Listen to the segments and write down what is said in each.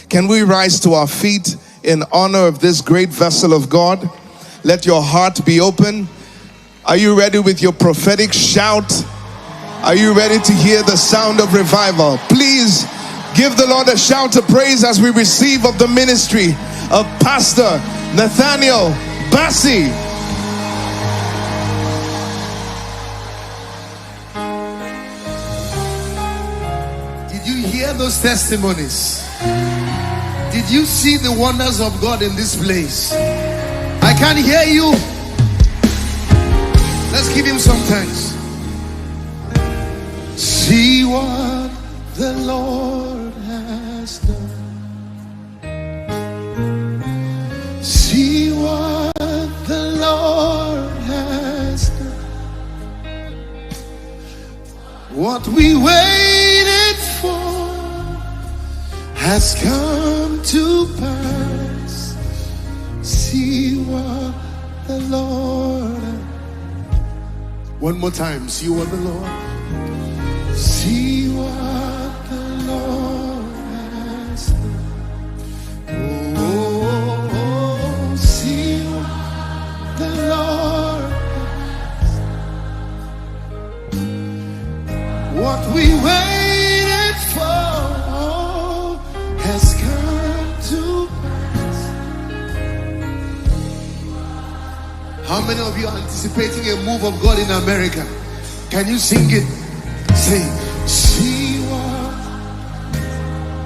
Can we rise to our feet in honor of this great vessel of God? Let your heart be open. Are you ready with your prophetic shout? Are you ready to hear the sound of revival? Please give the Lord a shout of praise as we receive of the ministry of Pastor Nathaniel Bassey. Did you hear those testimonies? Did you see the wonders of God in this place? I can't hear you. Let's give him some thanks. See what the Lord has done. See what the Lord has done. What we waited for has come to pass. See what the Lord. One more time. See what the Lord. See what the Lord has done. Oh, see what the Lord has done. What we waited for has come to pass. How many of you are anticipating a move of God in America? Can you sing it? Say, see what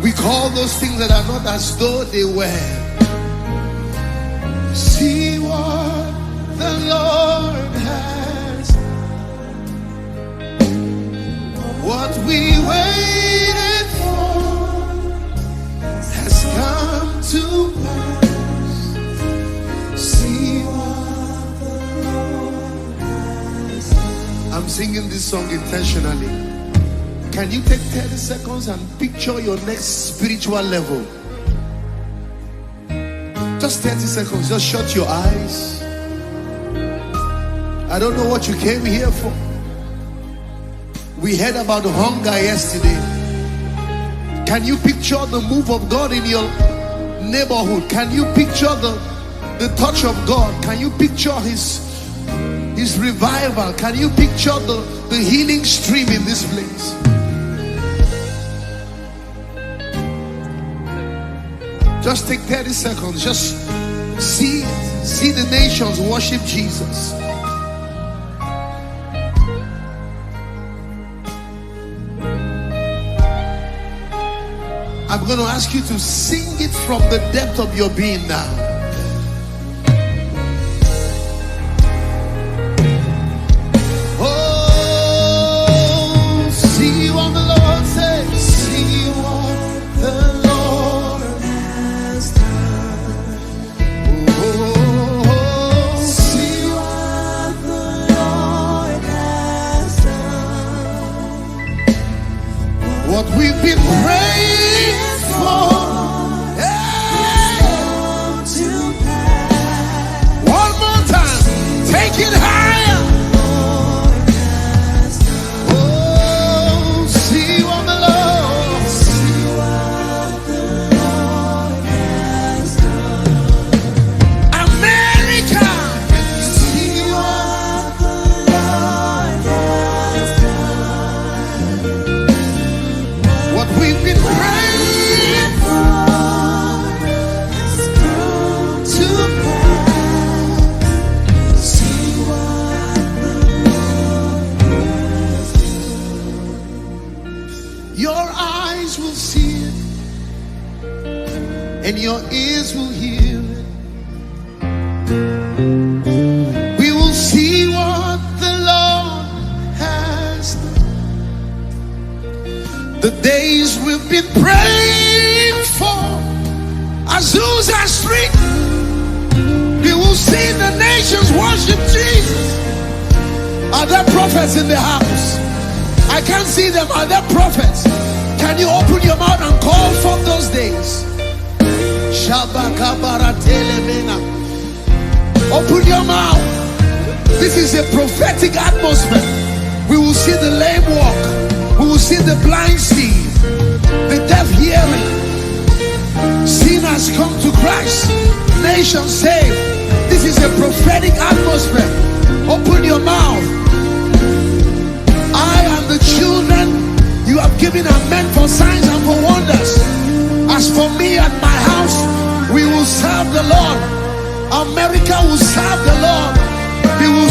we call those things that are not as though they were. See what the Lord has. What we waited for has come to pass. See what the Lord has. I'm singing this song intentionally. Can you take 30 seconds and picture your next spiritual level? Just 30 seconds. Just shut your eyes. I don't know what you came here for. We heard about hunger yesterday. Can you picture the move of God in your neighborhood? Can you picture the touch of God? Can you picture his revival? Can you picture the healing stream in this place? Just take 30 seconds. Just see the nations worship Jesus. I'm going to ask you to sing it from the depth of your being now. What we've been praying for, one more time, take it higher. Oh, see what the Lord, has done. America, see what the Lord has done. What we've been praying for has come to pass. See what the Lord has done. Your eyes will see it, and your ears will hear it. We will see what the Lord has done. The days we've been praying for, Azusa Street, we will see the nations worship Jesus. Are there prophets in the house? I can't see them. Are there prophets? Can you open your mouth and call for those days? Open your mouth. This is a prophetic atmosphere. We will see the lame walk. We will see the blind see, the deaf hearing. has come to Christ, nation saved. This is a prophetic atmosphere. Open your mouth. I and the children you have given are meant for signs and for wonders. As for me and my house, we will serve the Lord. America will serve the Lord. We will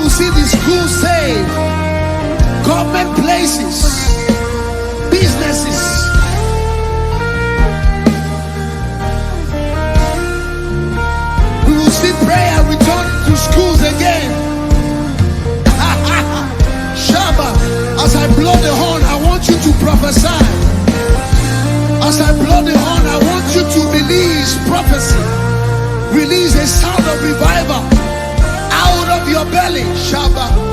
see the schools saved, government places, businesses. We will see prayer return to schools again. Shabbat. As I blow the horn, I want you to prophesy. As I blow the horn, I want you to release prophecy. Release a sound of revival out of your belly. Shabbat.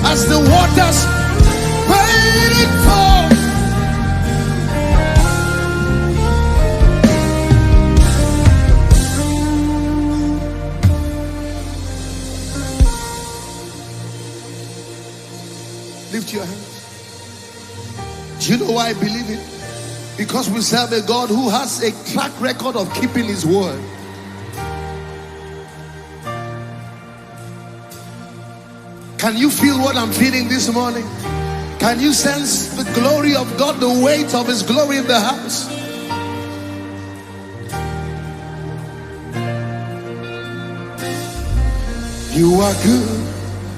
As the waters waiting for. Lift your hands. Do you know why I believe it? Because we serve a God who has a track record of keeping his word. Can you feel what I'm feeling this morning? Can you sense the glory of God, the weight of his glory in the house? You are good,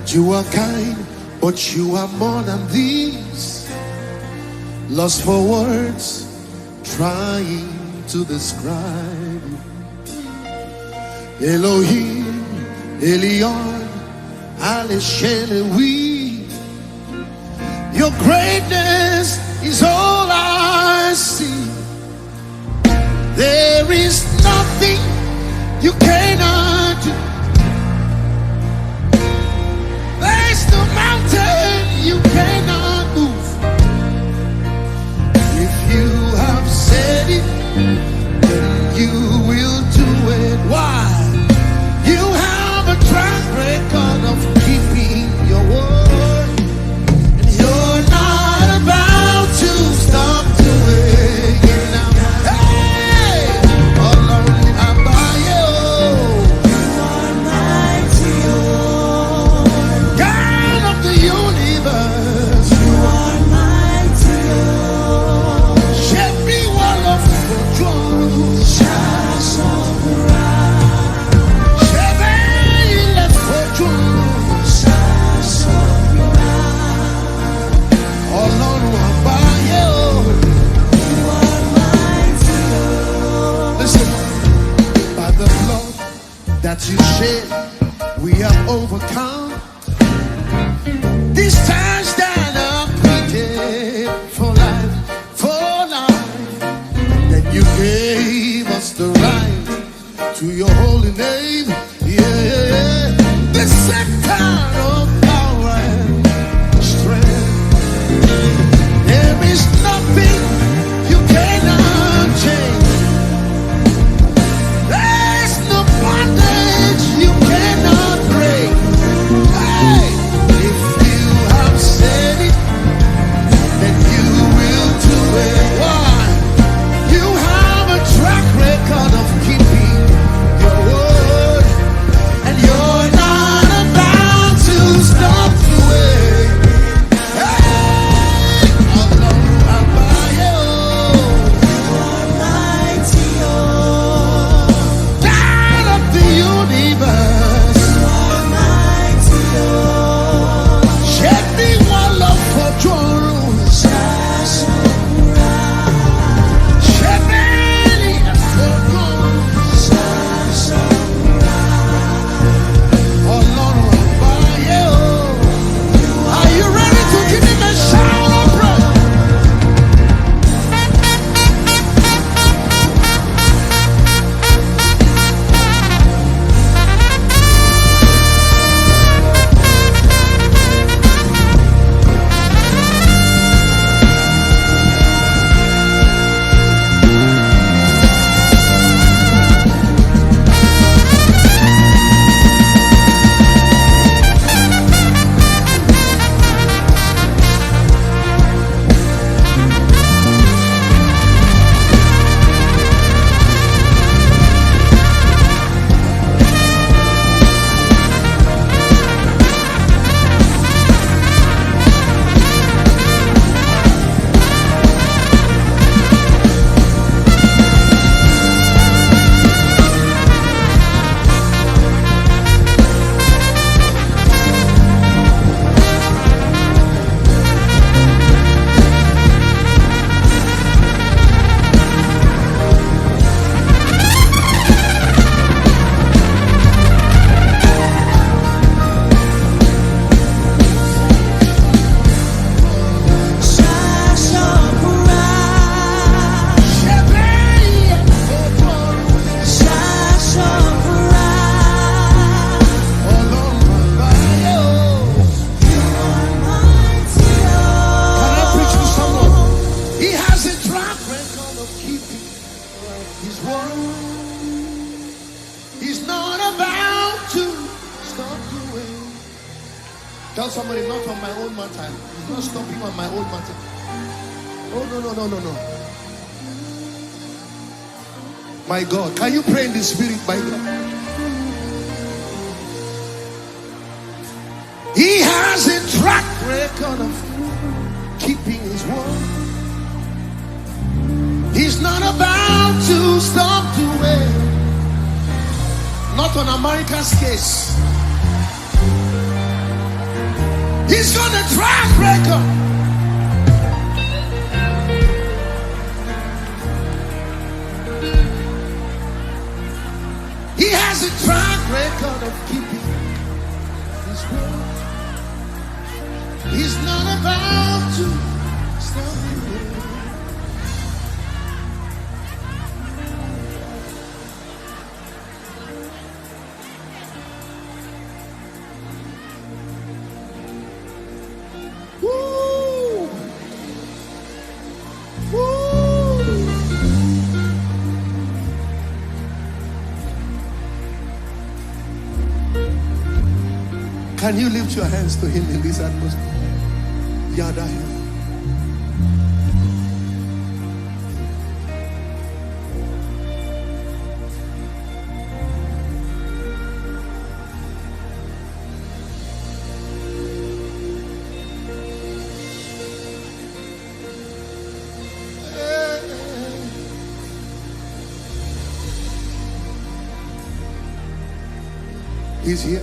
you are kind, but you are more than these. Lost for words, trying to describe you. Elohim, Elion, your greatness is all I see. There is nothing you cannot do. There's no mountain you cannot move. If you have said it, then you will do it. Why? You have a track record of keeping your word, and you're not about to stop doing it now. Hey, alone about you. You are mighty, oh God of the universe. You are mighty, oh. Shape me one of the truth. Shine so bright. That you shed, we have overcome. These times that are created for life, then you gave us the right to your holy name. Yeah, the center of power and strength. There is nothing you cannot change. There's no bondage you cannot break. Hey, if you have said it, then you will do it. Why? You have a track record of keeping your word. own matter. He's not stopping on my own matter. Oh, no. My God, can you pray in the spirit, my God? He has a track record of keeping his word. He's not about to stop to wait. Not on America's case. He's got a track record. He has a track record of keeping his word. He's not about to stop to wait. Can you lift your hands to him in this atmosphere? Yada him. He's here.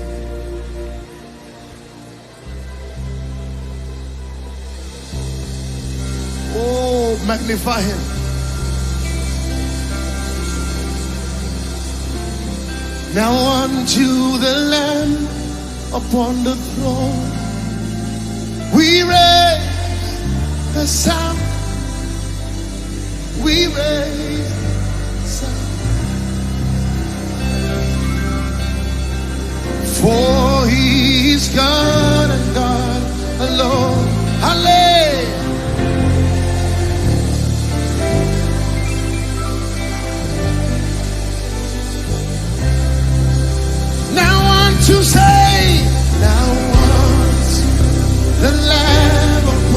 Oh, magnify him. Now unto the Lamb upon the throne we raise the sound. We raise the sound. For he is God and God alone. Hallelujah. To say now once the Lamb of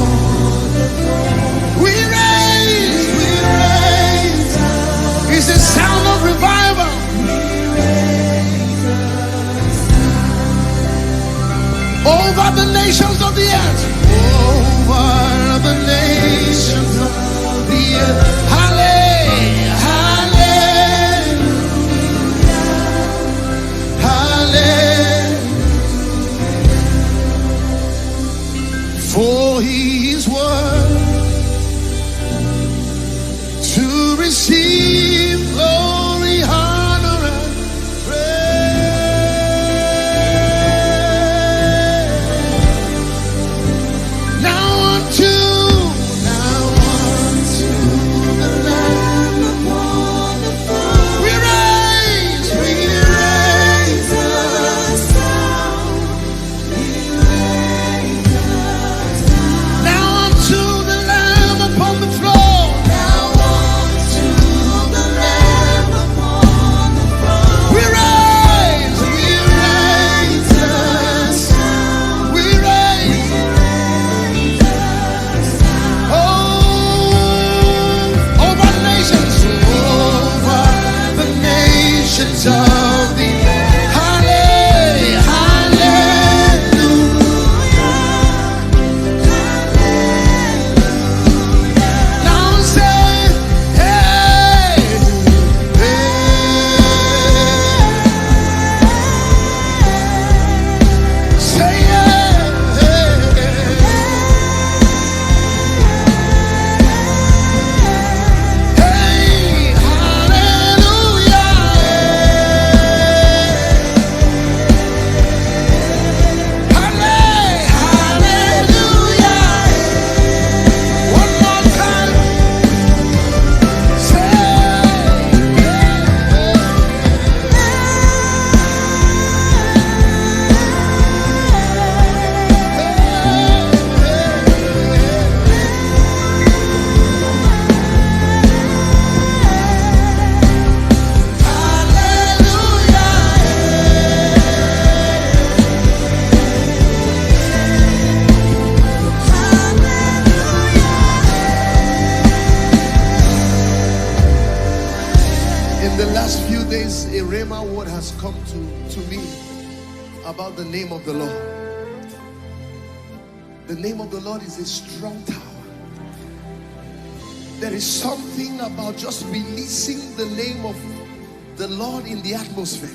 a rhema word has come to me about the name of the Lord. The name of the Lord is a strong tower. There is something about just releasing the name of the Lord in the atmosphere.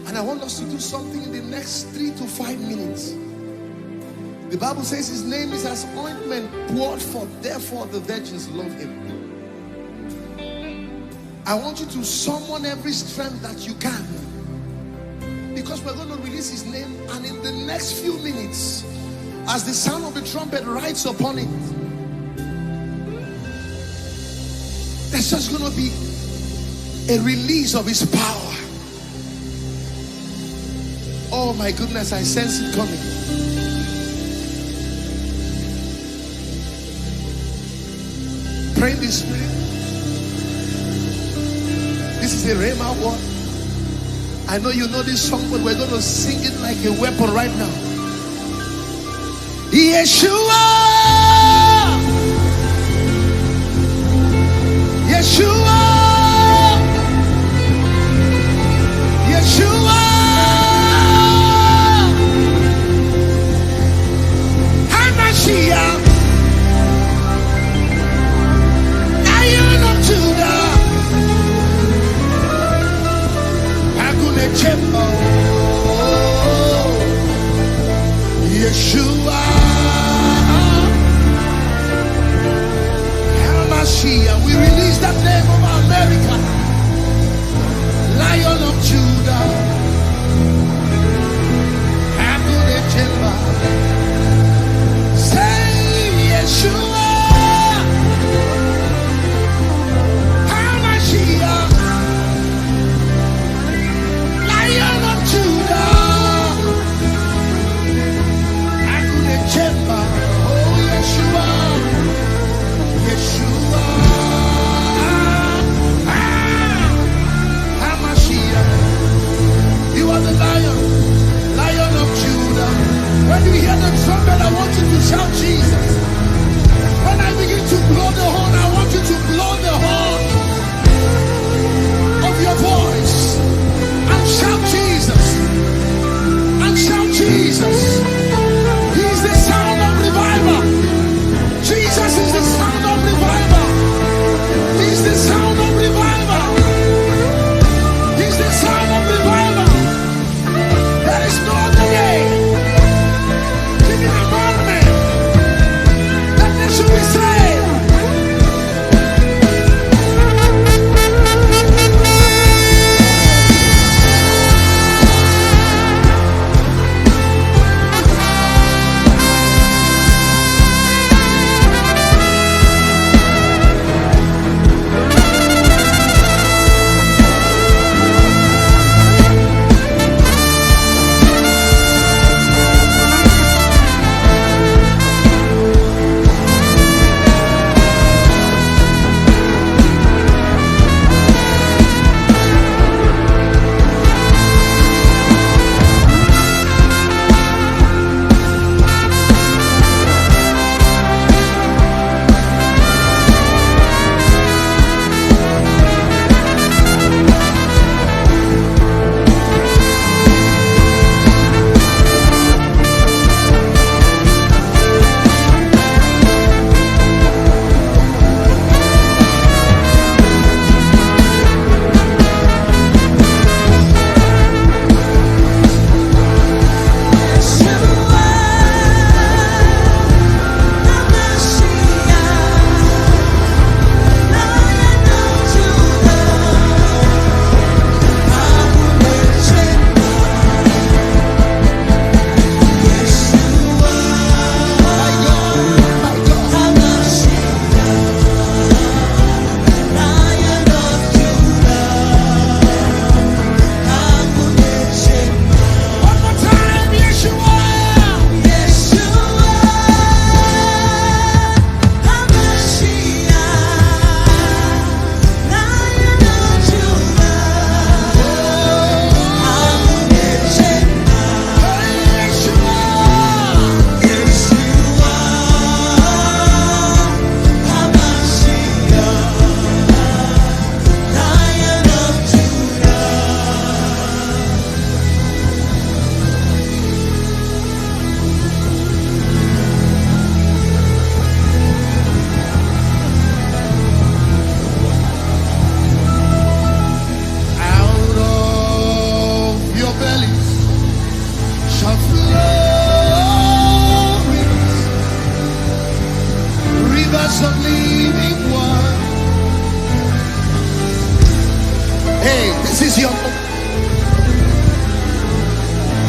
And I want us to do something in the next 3 to 5 minutes. The Bible says his name is as ointment poured forth, therefore the virgins love him. I want you to summon every strength that you can, because we're going to release his name. And in the next few minutes, as the sound of the trumpet rides upon it, there's just going to be a release of his power. Oh my goodness, I sense it coming. Pray in the Spirit. This is a rhema word. I know you know this song, but we're going to sing it like a weapon right now. Yeshua, Yeshua, Yeshua, Hamashiach, Lion of Judah, Agune Chemba, Yeshua, we release that name over America. Lion of Judah, Agune Chemba, say Yeshua, Hamashiach, Lion of Judah, Agune Chemba, oh Yeshua, Yeshua, Hamashiach, you are the Lion of Judah. When we hear the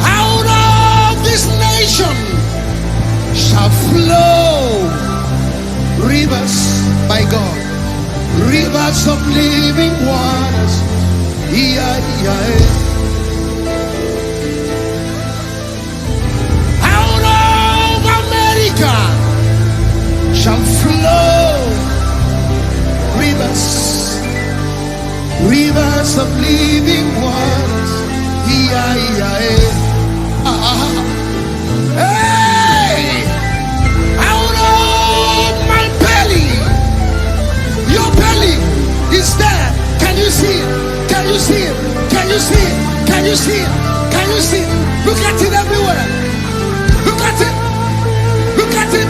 Out of this nation shall flow rivers, by God, rivers of living waters. Out of America shall flow rivers, rivers of living waters. Hey! Out of my belly, your belly is there. Can you see it? Can you see it? Can you see it? Can you see it? Can you see it? Look at it everywhere. Look at it. Look at it.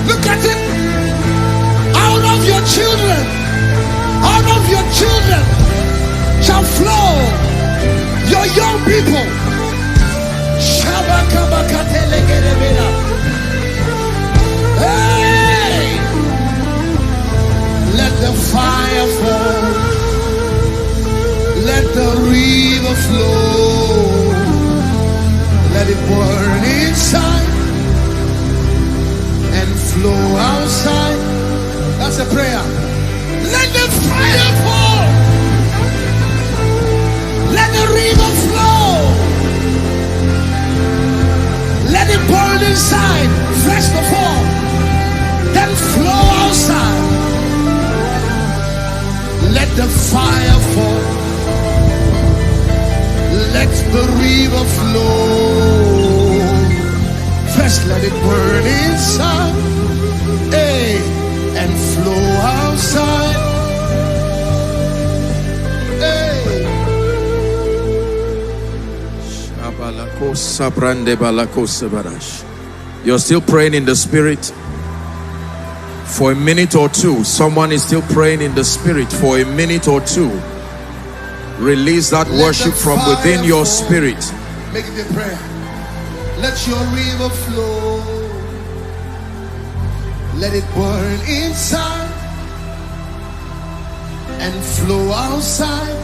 Look at it. Out of your children, out of your children shall flow your young people. Hey! Let the fire fall. Let the river flow. Let it burn inside and flow outside. That's a prayer. Let the fire fall. Let the river flow. Let it burn inside, first of all, then flow outside. Let the fire fall. Let the river flow. First let it burn inside, hey, and flow outside. Hey. You're still praying in the spirit for a minute or two. Someone is still praying in the spirit for a minute or two. Release that worship from within your spirit. Make it a prayer. Let your river flow. Let it burn inside and flow outside.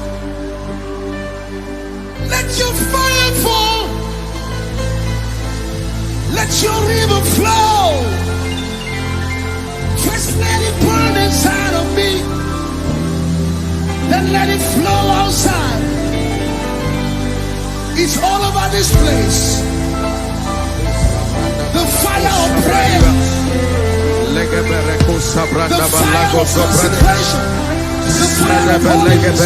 Let your fire fall. Let your river flow. First let it burn inside of me, then let it flow outside. It's all over this place. The fire of prayer, the fire of consecration, the fire of holiness.